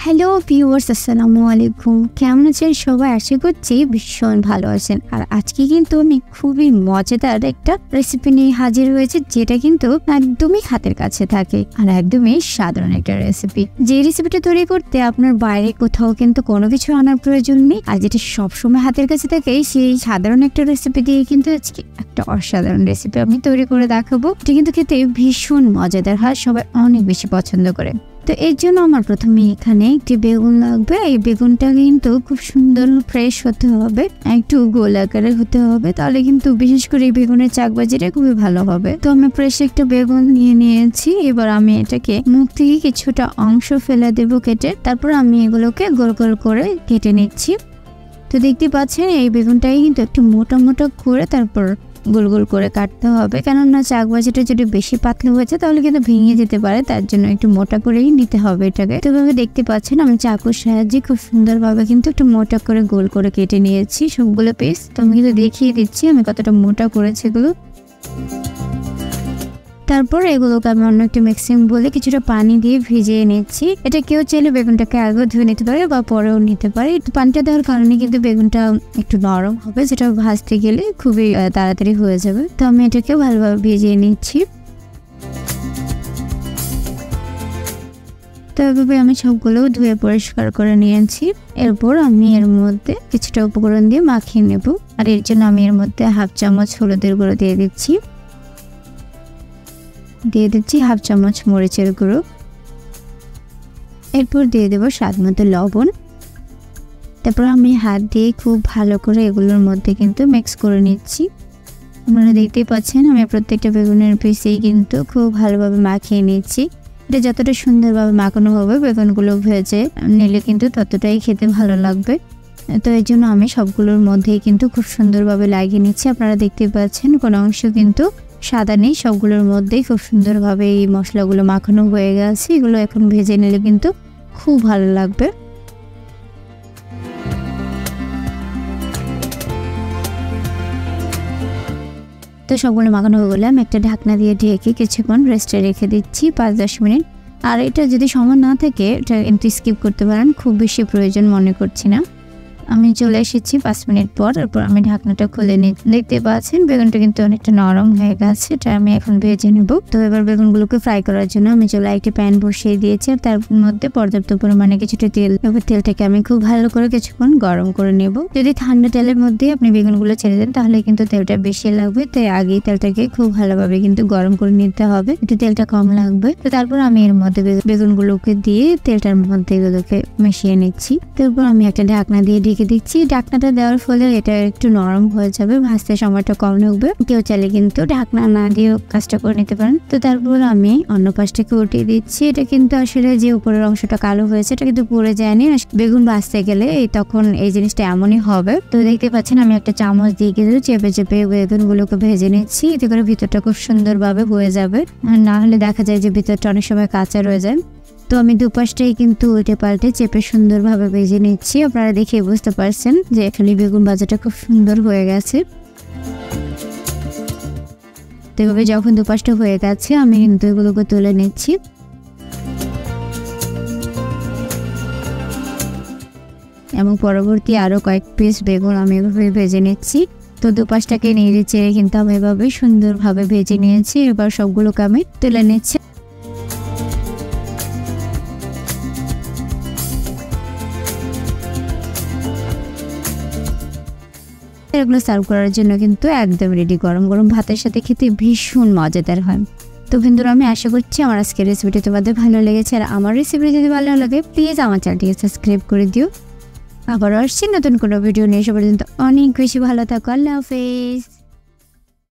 Hello viewers, আসসালামু আলাইকুম। কেমন আছেন সবাই? আশা করছি ভীষণ ভালো আছেন। আর আজকে কিন্তু আমি খুবই মজাদার একটা রেসিপি নিয়ে হাজির হয়েছে, যেটা কিন্তু একদমই হাতের কাছে থাকে আর একদমই সাধারণ একটা রেসিপি। যে রেসিপিটা তৈরি করতে আপনার বাইরে কোথাও কিন্তু কোনো কিছু আনার প্রয়োজন নেই, আর যেটা সবসময় হাতের কাছে থাকে, সেই সাধারণ একটা রেসিপি দিয়ে কিন্তু আজকে একটা অসাধারণ রেসিপি আমি তৈরি করে দেখাবো। এটা কিন্তু খেতে ভীষণ মজাদার হয়, সবাই অনেক বেশি পছন্দ করে। তো এর জন্য আমার প্রথমে এখানে একটি বেগুন লাগবে। এই বেগুনটা কিন্তু খুব সুন্দর ফ্রেশ হতে হবে, একটু গোল আকারের হতে হবে, তাহলে কিন্তু বিশেষ করে এই বেগুনের চাকবাজিটা খুবই ভালো হবে। তো আমি ফ্রেশ একটা বেগুন নিয়ে নিয়েছি। এবার আমি এটাকে মুখ থেকে কিছুটা অংশ ফেলে দেবো কেটে, তারপর আমি এগুলোকে গোল গোল করে কেটে নিচ্ছি। তো দেখতে পাচ্ছেন এই বেগুনটাই কিন্তু একটু মোটা মোটা করে তারপর গোল গোল করে কাটতে হবে, কেননা চাকবাজিটা যদি বেশি পাতলা হয়েছে তাহলে কিন্তু ভেঙে যেতে পারে, তার জন্য একটু মোটা করেই নিতে হবে এটাকে। তো এভাবে দেখতে পাচ্ছেন আমি চাকুর সাহায্যে খুব সুন্দরভাবে কিন্তু একটু মোটা করে গোল করে কেটে নিয়েছি সবগুলো পিস। তো আমি কিন্তু দেখিয়ে দিচ্ছি আমি কতটা মোটা করেছি এগুলো। তারপর এগুলোকে আমি অন্য একটা মিক্সিং বলে কিছুটা পানি দিয়ে ভিজিয়ে নিচ্ছি। এটা কেউ চাইলে বেগুনটাকে আগেও ধুয়ে নিতে পারে বা পরেও নিতে পারে। পানিটা দেওয়ার কারণে কিন্তু বেগুনটা একটু নরম হবে, যেটা ভাজতে গেলে খুবই তাড়াতাড়ি হয়ে যাবে। তো আমি এটাকে ভালোভাবে ভিজিয়ে নিচ্ছি। তো এভাবে আমি সবগুলো ধুয়ে পরিষ্কার করে নিয়েছি। এরপর আমি এর মধ্যে কিছুটা উপকরণ দিয়ে মাখিয়ে নেব। আর এর জন্য আমি এর মধ্যে হাফ চামচ হলুদের গুঁড়ো দিয়ে দিচ্ছি, হাফ চামচ মরিচের গুঁড়ো, এরপর দিয়ে দেবো স্বাদ মতো লবণ। তারপর আমি হাত দিয়ে খুব ভালো করে এগুলোর মধ্যে কিন্তু মিক্স করে নিচ্ছি। আপনারা দেখতেই পাচ্ছেন আমি প্রত্যেকটা বেগুনের পিসেই কিন্তু খুব ভালোভাবে মাখিয়ে নিচ্ছি। এটা যতটা সুন্দরভাবে মাখানো হবে বেগুনগুলো ভেজে নিলে কিন্তু ততটাই খেতে ভালো লাগবে। তো এর জন্য আমি সবগুলোর মধ্যেই কিন্তু খুব সুন্দরভাবে লাগিয়ে নিচ্ছি। আপনারা দেখতে পাচ্ছেন কোনো অংশ কিন্তু সাদা নেই, সবগুলোর মধ্যেই খুব সুন্দরভাবে এই মশলাগুলো মাখানো হয়ে গেছে। এগুলো এখন ভেজে নিলে কিন্তু খুব ভালো লাগবে। তো সবগুলো মাখানো হয়ে গেলে আমি একটা ঢাকনা দিয়ে ঢেকে কিছুক্ষণ রেস্টে রেখে দিচ্ছি 5-10 মিনিট। আর এটা যদি সময় না থাকে এটা কিন্তু স্কিপ করতে পারেন, খুব বেশি প্রয়োজন মনে করছি না। আমি চলে এসেছি 5 মিনিট পর। এরপর আমি ঢাকনাটা খুলে নিই। দেখতে পাচ্ছেন বেগুনটা কিন্তু অনেকটা নরম হয়ে গেছে, এটা আমি এখন ভেজে নেব। তো এবার বেগুনগুলোকে ফ্রাই করার জন্য আমি চুলায় একটি প্যান বসিয়ে দিয়েছি, আর তার মধ্যে পর্যাপ্ত পরিমাণে কিছুটা তেল। এবার তেলটাকে আমি খুব ভালো করে কিছুক্ষণ গরম করে নেব। যদি ঠান্ডা তেলের মধ্যে আপনি বেগুনগুলো ছেড়ে দেন তাহলে কিন্তু তেলটা বেশি লাগবে, তাই আগেই তেলটাকে খুব ভালোভাবে কিন্তু গরম করে নিতে হবে, একটু তেলটা কম লাগবে। তো তারপর আমি এর মধ্যে বেগুনগুলোকে দিয়ে তেলটার মধ্যে এগুলোকে মিশিয়ে নিচ্ছি। তারপর আমি একটা ঢাকনা দিয়ে ঢেকে দিচ্ছি। ঢাকনাটা দেওয়ার ফলে এটা একটু নরম হয়ে যাবে, ভাজতে সময়টা কম লাগবে। কেউ চাইলে কিন্তু ঢাকনা না দিয়েও কাজটা করে নিতে পারেন। তো তারপর আমি অন্য পাশটাকে উঠিয়ে দিচ্ছি। এটা কিন্তু আসলে যে উপরের অংশটা কালো হয়েছে এটা কিন্তু পুড়ে যায়নি, বেগুন ভাজতে গেলে তখন এই জিনিসটা এমনই হবে। তো দেখতে পাচ্ছেন আমি একটা চামচ দিয়ে কিন্তু চেপে চেপে বেগুনগুলোকে ভেজে নিচ্ছি, এতে করে ভিতরটা খুব সুন্দরভাবে হয়ে যাবে। আর না হলে দেখা যায় যে ভিতরটা অনেক সময় কাঁচা রয়ে যায়। তো আমি দুপাশটাই কিন্তু উল্টে পাল্টে চেপে সুন্দরভাবে ভেজে নিচ্ছি। আপনারা দেখে বুঝতে পারছেন যে এখানে বেগুন ভাজাটা খুব সুন্দর হয়ে গেছে। তো এভাবে যখন দুপাশটা হয়ে গেছে আমি কিন্তু এগুলোকে তুলে নিচ্ছি। এবং পরবর্তী আরো কয়েক পিস বেগুন আমি এভাবে ভেজে নিচ্ছি। তো দুপাশটাকে নেড়ে চেড়ে কিন্তু আমি এভাবে সুন্দরভাবে ভেজে নিয়েছি। এবার সবগুলোকে আমি তুলে নিচ্ছি। এগুলো সার্ভ করার জন্য কিন্তু একদম রেডি। গরম গরম ভাতের সাথে খেতে ভীষণ মজাদার হয়। তো বন্ধুরা, আমি আশা করছি আমার আজকের রেসিপিটি তোমাদের ভালো লেগেছে। আর আমার রেসিপি যদি ভালো লাগে প্লিজ আমার চ্যানেলটিকে সাবস্ক্রাইব করে দিও। আবার আসছি নতুন কোনো ভিডিও নিয়ে। সে পর্যন্ত অনেক বেশি ভালো থাকো। আল্লাহ হাফেজ।